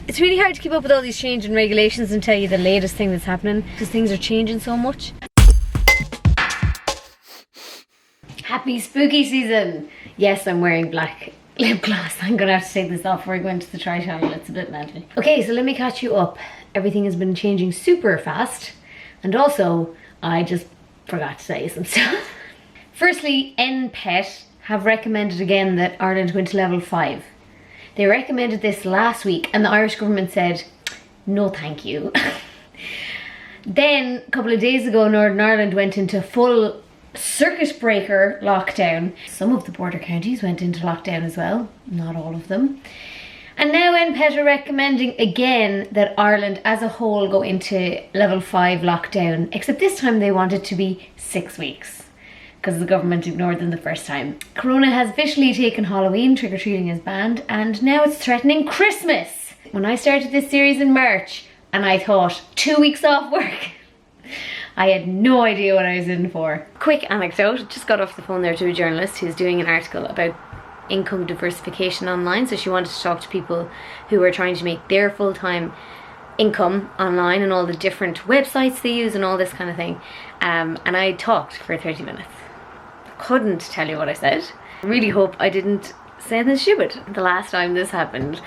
It's really hard to keep up with all these changing regulations and tell you the latest thing that's happening because things are changing so much. Happy spooky season! Yes, I'm wearing black lip gloss. I'm gonna have to take this off before I go into the tri-channel. It's a bit mental. Okay, so let me catch you up. Everything has been changing super fast. And also, I just forgot to say some stuff. Firstly, ENQUIRES have recommended again that Ireland went to level 5. They recommended this last week and the Irish government said, no thank you. Then, a couple of days ago, Northern Ireland went into full circuit breaker lockdown. Some of the border counties went into lockdown as well, not all of them. And now ENQUIRES are recommending again that Ireland as a whole go into level 5 lockdown, except this time they want it to be 6 weeks because the government ignored them the first time. Corona has officially taken Halloween, trick-or-treating is banned, and now it's threatening Christmas. When I started this series in March and I thought 2 weeks off work, I had no idea what I was in for. Quick anecdote, just got off the phone there to a journalist who's doing an article about income diversification online. So she wanted to talk to people who are trying to make their full-time income online and all the different websites they use and all this kind of thing. And I talked for 30 minutes. Couldn't tell you what I said. I really hope I didn't say anything stupid. The last time this happened,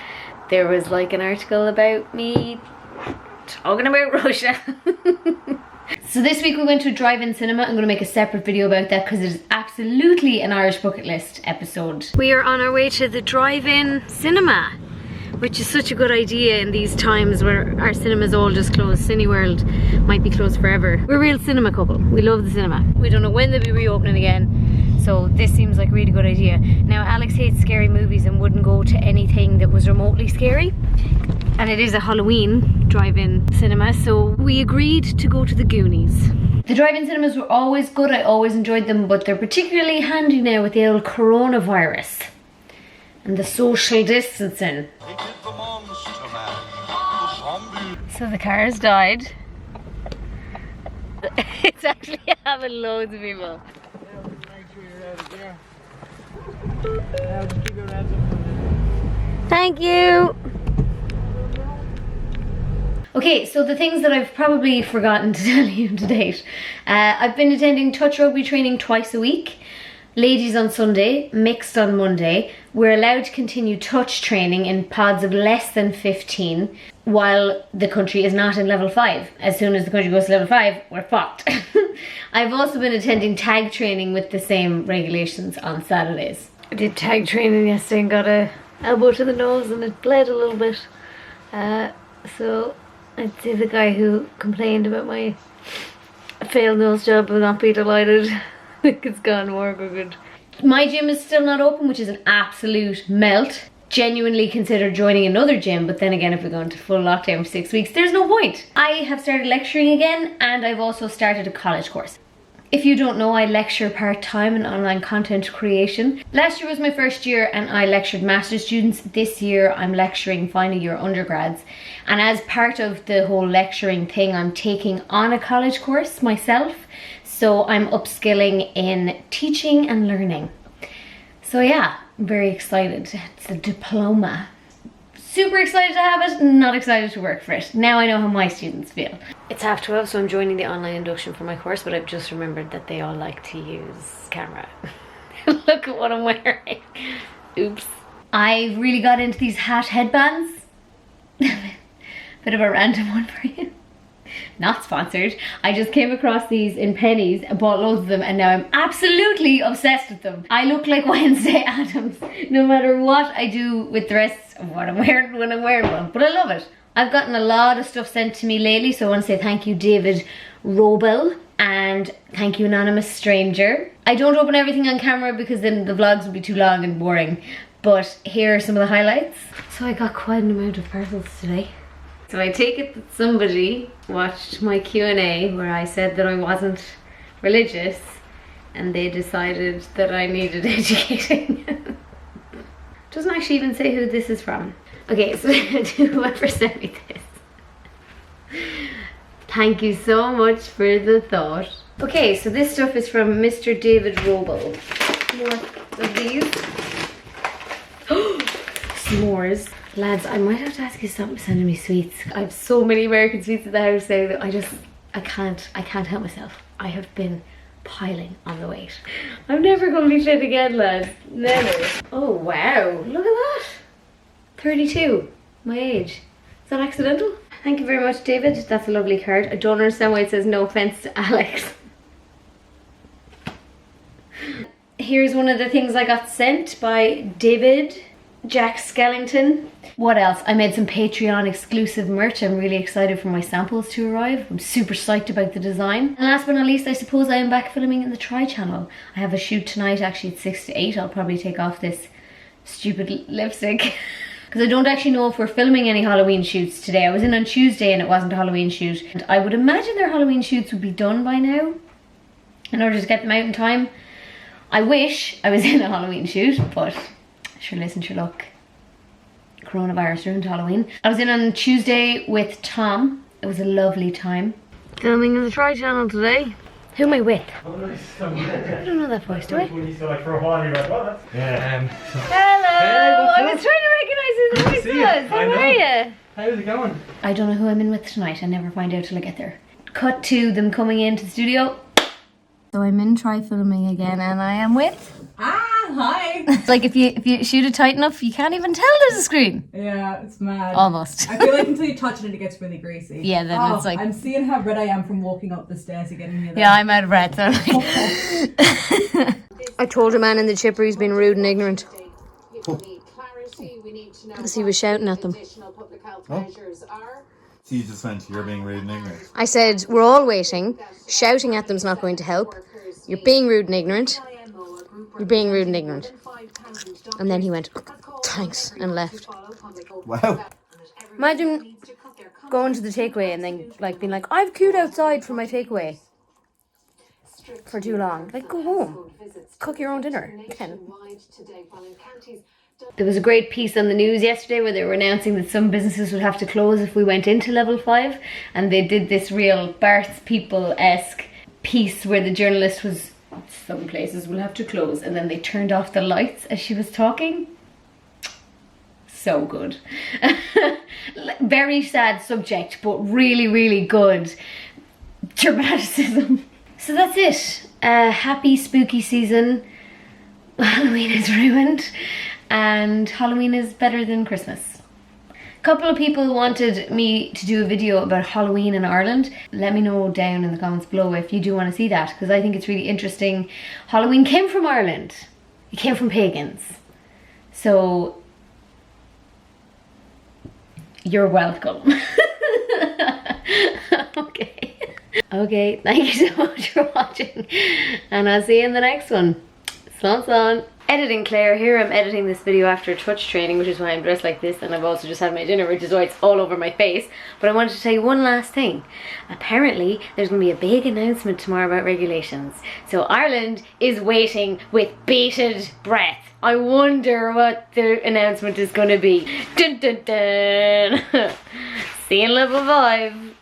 there was like an article about me talking about Russia. So this week we went to a drive-in cinema. I'm going to make a separate video about that because it is absolutely an Irish bucket list episode. We are on our way to the drive-in cinema, which is such a good idea in these times where our cinemas all just closed. Cineworld might be closed forever. We're a real cinema couple. We love the cinema. We don't know when they'll be reopening again, so this seems like a really good idea. Now Alex hates scary movies and wouldn't go to anything that was remotely scary. And it is a Halloween drive-in cinema, so we agreed to go to the Goonies. The drive-in cinemas were always good, I always enjoyed them, but they're particularly handy now with the old coronavirus and the social distancing. So the car's died. It's actually having loads of people. Thank you! Okay, so the things that I've probably forgotten to tell you to date. I've been attending touch rugby training twice a week. Ladies on Sunday, mixed on Monday. We're allowed to continue touch training in pods of less than 15 while the country is not in level 5. As soon as the country goes to level 5, we're fucked. I've also been attending tag training with the same regulations on Saturdays. I did tag training yesterday and got a elbow to the nose and it bled a little bit. So I'd say the guy who complained about my failed nose job will not be delighted. I think it's gone more good. My gym is still not open, which is an absolute melt. Genuinely considered joining another gym, but then again, if we go into full lockdown for 6 weeks, there's no point. I have started lecturing again, and I've also started a college course. If you don't know, I lecture part-time in online content creation. Last year was my first year and I lectured master's students. This year I'm lecturing final year undergrads. And as part of the whole lecturing thing, I'm taking on a college course myself. So I'm upskilling in teaching and learning. So yeah, I'm very excited. It's a diploma. Super excited to have it, not excited to work for it. Now I know how my students feel. It's 12:30, so I'm joining the online induction for my course, but I've just remembered that they all like to use camera. Look at what I'm wearing. Oops. I really got into these hat headbands. Bit of a random one for you. Not sponsored. I just came across these in Pennies and bought loads of them, and now I'm absolutely obsessed with them. I look like Wednesday Addams no matter what I do with the rest of what I'm wearing when I'm wearing one, but I love it. I've gotten a lot of stuff sent to me lately, so I want to say thank you David Robel and thank you Anonymous Stranger. I don't open everything on camera because then the vlogs would be too long and boring, but here are some of the highlights. So I got quite an amount of parcels today. So I take it that somebody watched my Q&A where I said that I wasn't religious and they decided that I needed educating. Doesn't actually even say who this is from. Okay, so to whoever sent me this, thank you so much for the thought. Okay, so this stuff is from Mr. David Robel. More of these. S'mores. Lads, I might have to ask you to stop sending me sweets. I have so many American sweets at the house now that I can't help myself. I have been piling on the weight. I'm never going to be fit again, lads. Never. Oh wow, look at that. 32, my age. Is that accidental? Thank you very much, David. That's a lovely card. I don't understand why it says no offense to Alex. Here's one of the things I got sent by David Jack Skellington. What else? I made some Patreon exclusive merch. I'm really excited for my samples to arrive. I'm super psyched about the design. And last but not least, I suppose I am back filming in the Try channel. I have a shoot tonight, actually at 6 to 8. I'll probably take off this stupid lipstick. Because I don't actually know if we're filming any Halloween shoots today. I was in on Tuesday and it wasn't a Halloween shoot. And I would imagine their Halloween shoots would be done by now in order to get them out in time. I wish I was in a Halloween shoot, but sure, listen, sure, look. Coronavirus ruined Halloween. I was in on Tuesday with Tom. It was a lovely time. Filming in the Try channel today. Who am I with? Oh, nice. I don't know that voice, do I? For a while you went, well, that's... Yeah. Hello! I was trying to recognise who the voice was. How are you? How's it going? I don't know who I'm in with tonight. I never find out till I get there. Cut to them coming into the studio. So I'm in Try filming again and I am with... Hi! It's like if you shoot it tight enough, you can't even tell there's a screen. Yeah, it's mad. Almost. I feel like until you touch it, it gets really greasy. Yeah, then it's like... I'm seeing how red I am from walking up the stairs and getting here. Yeah, I'm out of breath. So I told a man in the chipper he's been rude and ignorant. Because he was shouting at them. Oh. So you just went, you're being rude and ignorant. I said, we're all waiting. Shouting at them's not going to help. You're being rude and ignorant. You're being rude and ignorant. And then he went, thanks, and left. Wow. Imagine going to the takeaway and then like being like, I've queued outside for my takeaway for too long. Like, go home. Cook your own dinner. Ken. There was a great piece on the news yesterday where they were announcing that some businesses would have to close if we went into level 5. And they did this real Bart's People-esque piece where the journalist was, some places will have to close, and then they turned off the lights as she was talking. So good. Very sad subject, but really, really good dramaticism. So that's it. Happy spooky season. Halloween is ruined, and Halloween is better than Christmas. A couple of people wanted me to do a video about Halloween in Ireland. Let me know down in the comments below if you do want to see that, because I think it's really interesting. Halloween came from Ireland. It came from pagans. So you're welcome. Okay, thank you so much for watching, and I'll see you in the next one. Slán. Editing Claire here. I'm editing this video after touch training, which is why I'm dressed like this, and I've also just had my dinner, which is why it's all over my face. But I wanted to tell you one last thing. Apparently there's going to be a big announcement tomorrow about regulations. So Ireland is waiting with bated breath. I wonder what the announcement is going to be. Dun dun dun. See you in level 5.